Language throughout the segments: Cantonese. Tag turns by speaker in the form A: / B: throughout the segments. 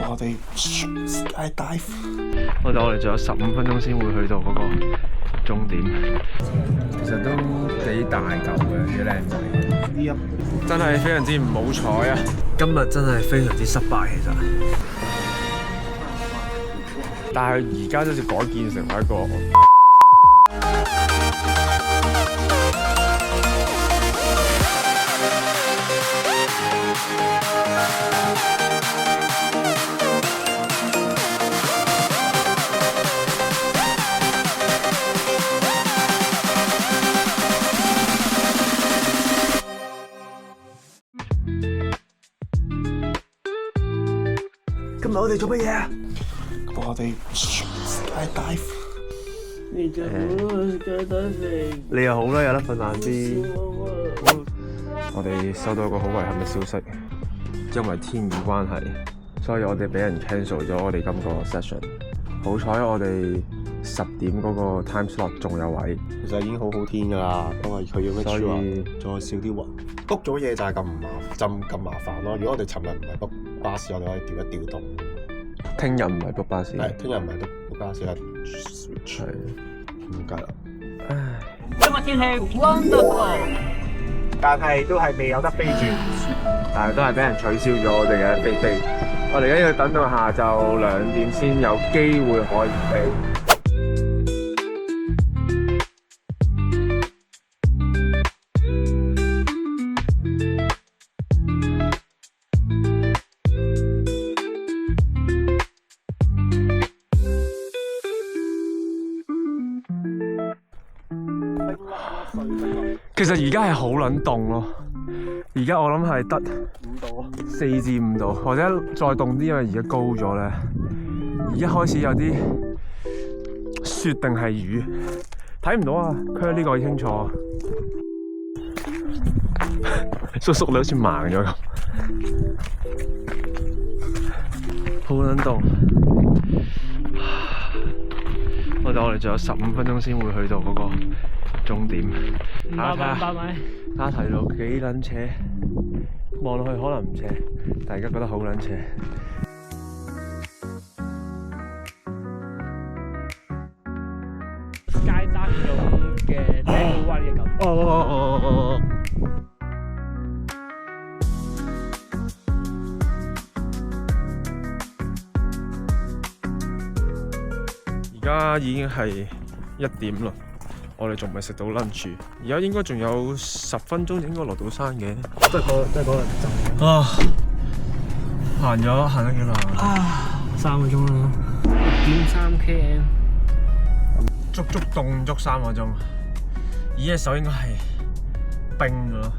A: 我哋 skydive。
B: 我哋仲有15分鐘先會去到嗰個終點。其實都幾大嚿嘅，幾靚仔。真係非常之唔好彩啊！今日真係非常之失敗，其實。但係而家都似改建成為一個。
A: 今日我哋做乜嘢啊？我哋 skydive。
C: 你就好 skydiving。
B: 你又好啦，有得瞓晏啲。我哋收到一個好遺憾嘅消息，因為天雨關係，所以我哋俾人 cancel 咗我哋今個 session。好彩我哋10點嗰個 time slot 仲有位。
A: 其實已經好好天㗎啦，因為佢要咩
B: 所以
A: 再少啲雲。book 咗嘢就係咁麻煩咯。如果我哋尋日唔係 book 巴士，我哋可以調一調動。
B: 聽日唔係 book 巴士。
A: 係，聽日唔係 book 巴士，係 switch。唔計啦。
C: 今日天氣 wonderful，
A: 但係都係未有得飛住，
B: 但係都係俾人取消咗我哋嘅飛。我哋而家要等到下晝2點先有機會可以飛。其實而家係好撚凍咯，而家我諗係得5度，4至5度，或者再凍啲，因為而家高咗咧。而家開始有啲雪定係雨，睇唔到啊！佢呢個清楚。叔叔你好似盲咗咁，好撚凍。我哋仲有15分鐘先會去到嗰個終點。
C: 拜拜。
B: 大家睇到幾撚斜，望落去可能唔斜，但係而家覺得好撚斜。
C: skydiving 嗰種嘅頂好威嘅感覺。
B: 而家已經係1點啦，我哋仲未食到 lunch， 而家應該仲有10分鐘應該落到山嘅。
C: 都係嗰個陣。
B: 啊！行咗幾耐啊
C: ？3個鐘啦，6.3 km，
B: 足凍足3個鐘。而隻手應該係冰㗎咯。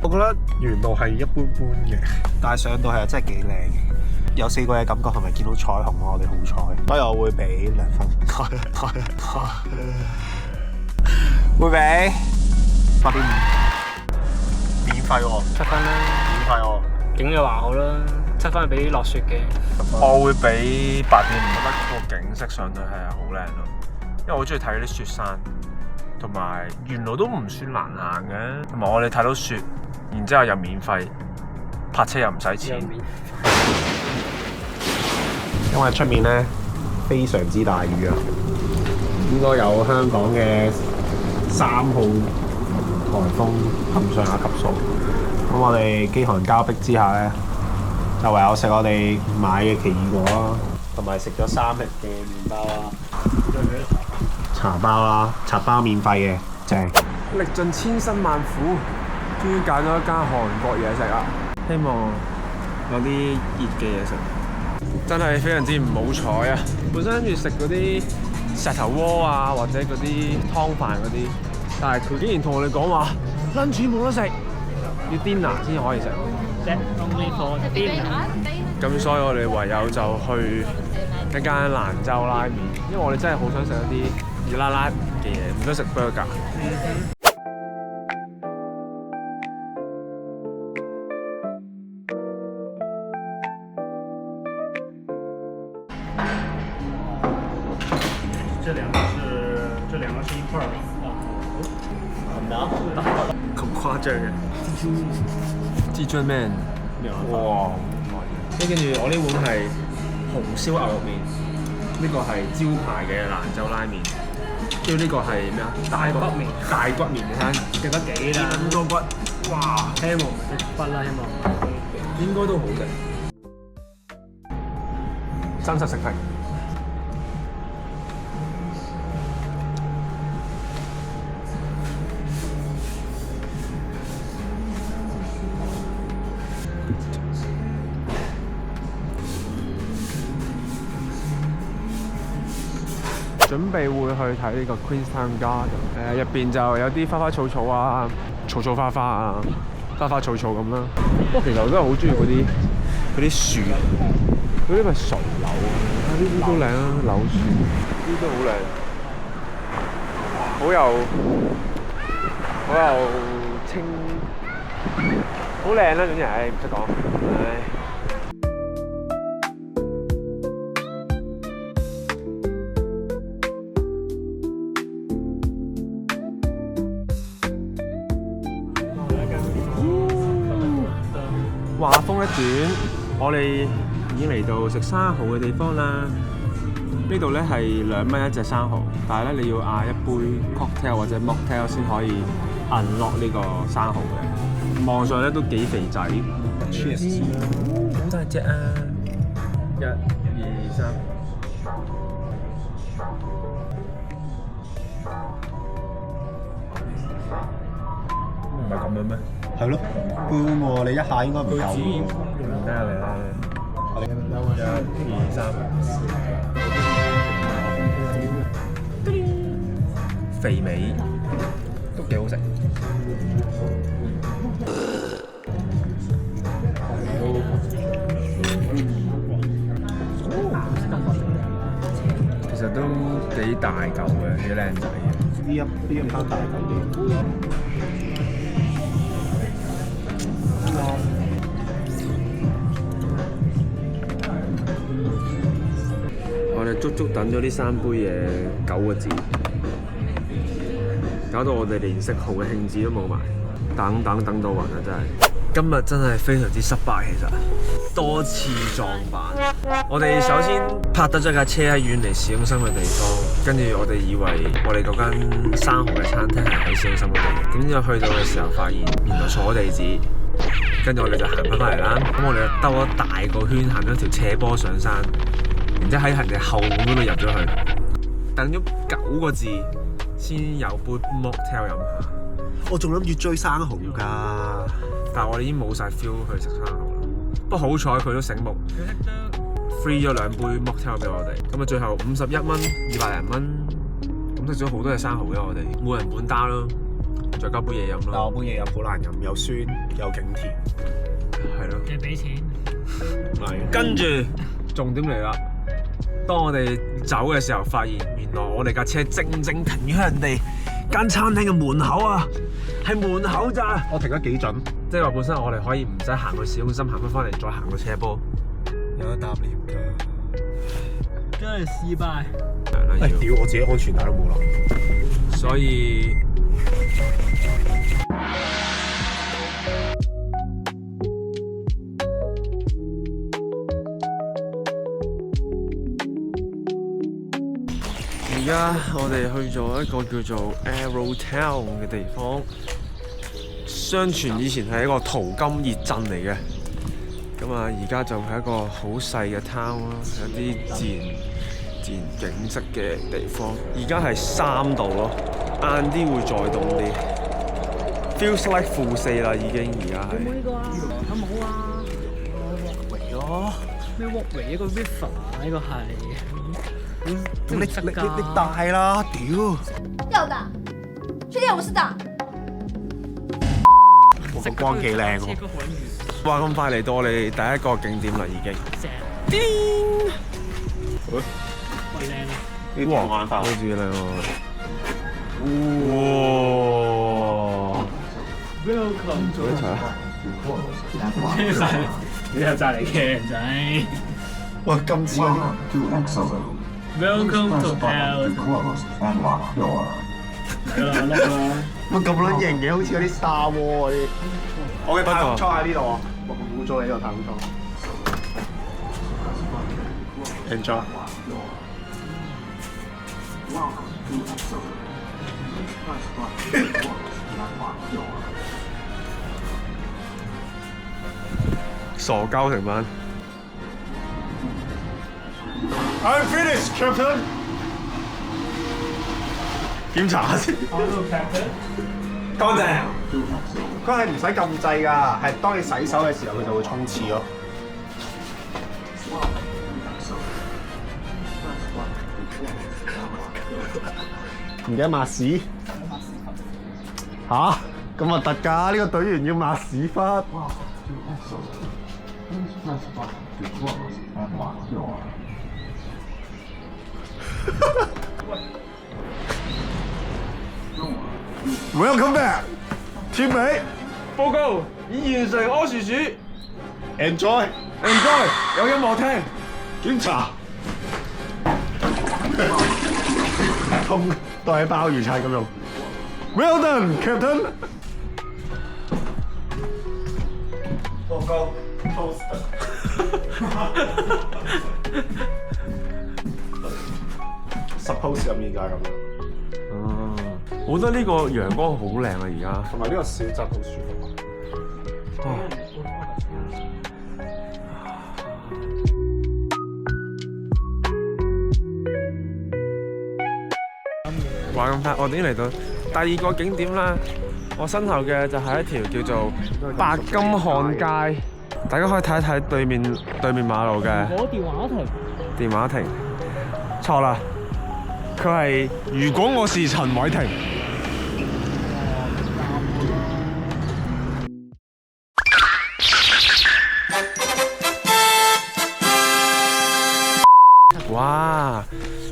A: 我覺得沿路係一般般嘅，但係上到係真係幾靚嘅，有4個嘅感覺同埋見到彩虹咯，我哋好彩，所以我會俾2分。會俾8.5，免費喎
C: 7分啦，
A: 免費喎。
C: 景嘅話好啦，7分係俾落雪嘅。
B: 我會俾8.5，覺得個景色上去係好靚咯，因為我好中意睇嗰啲雪山，同埋沿路都唔算難行嘅，同埋我哋睇到雪，然之後又免費，泊車又唔使錢。
A: 因為出面咧非常之大雨啊，應該有香港嘅3號颱風咁上下級數。咁我哋飢寒交迫之下咧，就唯有食我哋買嘅奇異果啦，同埋食咗3日嘅麵包啦，茶包啦，茶包免費嘅，正。
B: 歷盡千辛萬苦，終於揀咗一間韓國嘢食啦！希望有啲熱嘅嘢食。真係非常之唔好彩啊！本身諗住食嗰啲石頭鍋啊，或者嗰啲湯飯嗰啲，但係佢竟然同我哋講話 lunch 冇得食，要 dinner 先可以食。
C: Only for dinner。
B: 咁所以我哋唯有就去一間蘭州拉麵，因為我哋真係好想食一啲熱辣辣嘅嘢，唔想食 burger。
C: 這兩個是一塊兒的。
B: 咁誇張嘅？至尊 man，哇！跟住我呢碗係紅燒牛肉麵，呢個係招牌嘅蘭州拉麵，跟住呢個係咩啊？大骨麵，大骨麵你睇，記得幾啦？咁多骨，哇！希望食骨啦，希望應該都好食。真實食評。準備會去睇呢個 Queenstown Garden，入邊就有啲花花草草啊，草草花花啊，花花草草咁啦。不過其實我都係好中意嗰啲樹，嗰啲咪垂柳啊，呢啲都靚啊，柳樹，呢啲都好靚，好有清，好靚啦，總之係唔識講，唉。話風一轉，我哋已經嚟到食生蠔嘅地方啦。呢度咧係2蚊一隻生蠔，但係咧你要嗌一杯 cocktail 或者 mocktail 先可以 unlock 呢個生蠔嘅。望上咧都幾肥仔。Cheers！ 好大隻啊！1、2、3。唔係咁樣咩？
A: 係咯，杯喎，你一下應該唔夠喎。
B: 嚟啦！1、2、3。肥美，都幾好食。其實都幾大嚿嘅，幾靚仔嘅。
A: 呢一間大嚿啲。
B: 我哋足足等咗呢3杯嘢9個字，搞到我哋連食蠔嘅興致都冇埋，等到暈啊！真係，今日真係非常之失敗，其實多次撞板。我哋首先泊得咗架車喺遠離市中心嘅地方，跟住我哋以為我哋嗰間生蠔嘅餐廳係喺市中心嗰度，點知我去到嘅時候發現原來錯地址。跟住我哋就行翻嚟啦，咁我哋就兜咗大個圈，行咗條斜坡上山，然之後喺人哋後門嗰度入咗去，等咗9個字先有杯 mocktail 飲下。
A: 我仲諗住追生蠔㗎，
B: 但係我哋已經冇晒 feel 去食生蠔啦。不過好彩佢都醒目 ，free 咗2杯 mocktail 俾我哋。咁啊最後51蚊，200零蚊，咁食咗好多隻生蠔嘅我哋，每人半打咯。再加杯嘢飲咯。
A: 但我杯嘢飲好難飲，又酸又勁甜。
B: 係咯。
C: 你俾錢。
A: 係。
B: 跟住重點嚟啦，當我哋走嘅時候，發現原來我哋架車正停喺人哋間餐廳嘅門口啊，係門口咋。
A: 我停得幾準？
B: 即係話本身我哋可以唔使行去市中心，行翻嚟再行個斜坡。
A: 有得搭 lift 㗎。
C: 真係失敗。
A: 屌！我自己安全帶都冇啦。
B: 所以。而家我哋去咗一個叫做 Arrowtown 嘅地方，相傳以前係一個淘金熱鎮嚟嘅。咁啊，而家就係一個好細嘅 town 啦，有啲自然景色嘅地方。而家係3度咯，晏啲會再凍啲。Feels like -4啦，已經而家係。
C: 有冇呢個啊？有冇啊？
A: 嚟咯！
C: 咩 walkway 一個 river 呢個係。
A: 你大啦，屌！
D: 要的，确定我是的。
A: 我個光幾靚喎！
B: 哇，咁快嚟到我哋第一個景點啦，已經。
C: 叮！
A: 喂，
C: 幾靚啊！
A: 呢啲眼法
B: 好似靚喎。哇
C: Welcome to
B: 一齊啊！
C: 你又揸嚟嘅人仔。
A: 喂，今次嗰啲
C: Welcome to hell。係啦，碌啦。
A: 喂，咁撚型嘅，好似嗰啲沙窩嗰啲。我嘅太空艙喺呢度啊！污糟你呢個太空艙。Enjoy。
B: 傻鳩成班。
A: I'm finished, Captain。檢查下先。乾淨。佢係唔使撳掣㗎，係當你洗手嘅時候，佢就會沖廁咯。唔記得抹屎嚇？咁核突㗎！呢個隊員要抹屎忽。Welcome back， teammate。
B: 報告已完成屙薯鼠
A: Enjoy，
B: 有音樂聽。
A: 檢查。通當係鮑魚餐咁用。Well done, Captain。報告 toast。Suppose 入面㗎咁樣。
B: 哦，我覺得呢個陽光好靚啊！而家
A: 同埋呢個小鎮好舒服啊！
B: 話咁快，我哋已經嚟到第二個景點啦。我身後嘅就係一條叫做白金漢街，大家可以睇一睇對面馬路嘅電話亭。錯啦，佢係如果我是陳偉霆。哇！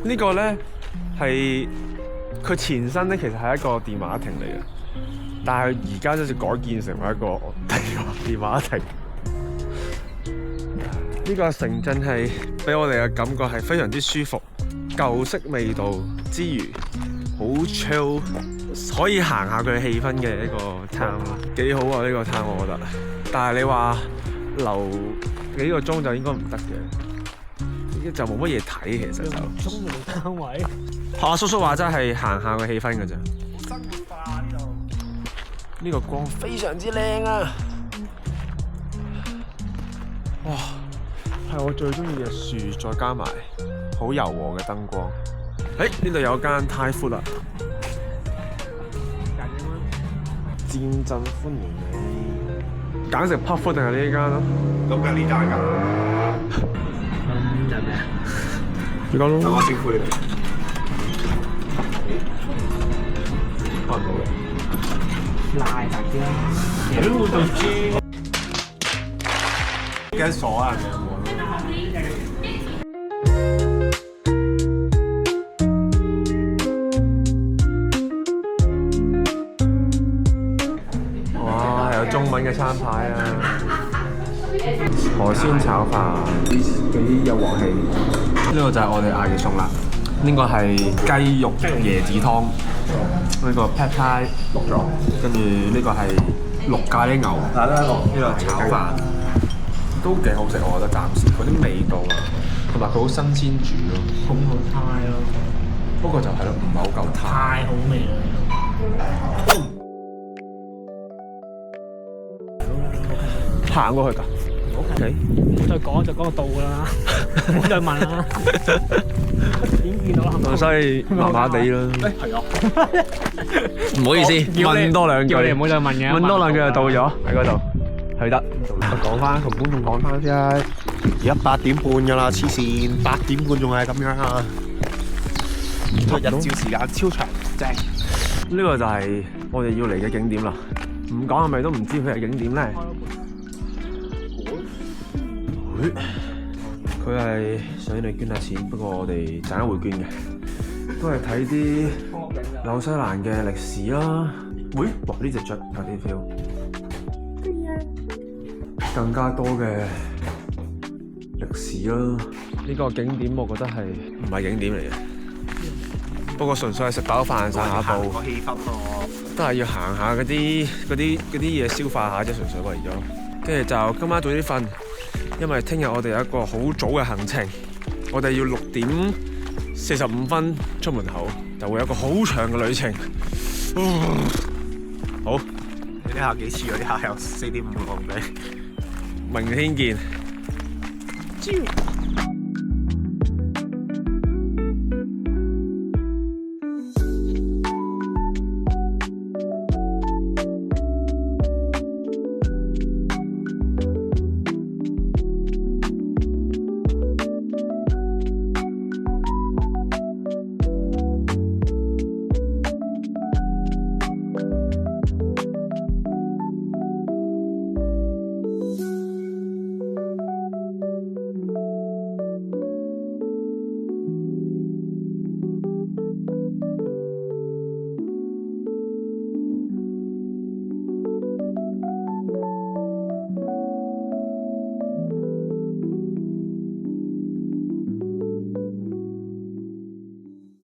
B: 呢個咧係佢前身咧，其實係一個電話亭嚟嘅，但係而家就係改建成為一個電話亭。呢個城鎮係俾我哋嘅感覺係非常之舒服，舊式味道之餘，好 chill， 可以行下佢氣氛嘅一個 town， 幾好啊！呢個 town 我覺得，但係你話留幾個鐘就應該唔得嘅，就冇乜嘢睇其實就。
C: 中路單位。
B: 學阿叔叔話真係行下個氣氛㗎咋。
C: 生活化呢度。
B: 呢個光非常之靚啊！哇，係我最中意嘅樹，再加埋好柔和嘅燈光。呢度有間泰food啊！戰陣歡迎你。揀食 pub food 定係呢間咯？
A: 咁梗係呢間㗎。
C: 就咩啊？
B: 呢間咯。
A: 等我招呼你哋。開唔到嘅。
C: 拉大啲啦。屌會對豬。
A: 驚鎖啊！你有冇？
B: 哇！有中文嘅餐牌啊！海鮮炒飯，幾有鑊氣。呢個就係我哋嗌嘅餸啦。呢個係雞肉椰子湯，呢個 pad thai 淥咗，跟住呢個係淥咖喱牛，呢個炒飯都幾好食，我覺得暫時嗰啲味道啊，同埋佢好新鮮煮咯，
C: 好好太咯。
B: 不過就係咯，唔係好夠太。
C: 太好味啦！
B: 行過去㗎。OK，
C: 再講就講到㗎啦，唔好再問啦。已經見到啦，
B: 所以麻麻地啦。
C: 係啊，
B: 唔好意思，問多兩句。
C: 叫你唔好再問嘅。
B: 問多兩句就到咗喺嗰度，去得。
A: 講翻同觀眾講翻先，而家8點半㗎啦，黐線，8點半仲係咁樣啊！日照時間超長，正。
B: 呢個就係我哋要嚟嘅景點啦。唔講係咪都唔知佢係景點咧？佢係想你捐下錢，不過我哋陣間會捐嘅，都係睇啲紐西蘭嘅歷史啦。喂，哇！呢隻雀有啲 feel，更加多嘅歷史啦。呢個景點我覺得係唔係景點嚟嘅，不過純粹係食飽飯散下步，
A: 個氣氛咯，
B: 都係要行下嗰啲嘢消化下啫，純粹為咗。跟住就今晚早啲瞓。因為聽日我哋有一個好早嘅行程，我哋要6:45出門口，就會有一個好長嘅旅程。好，
A: 你呢下幾次？我呢下有4.5公里。
B: 明天見。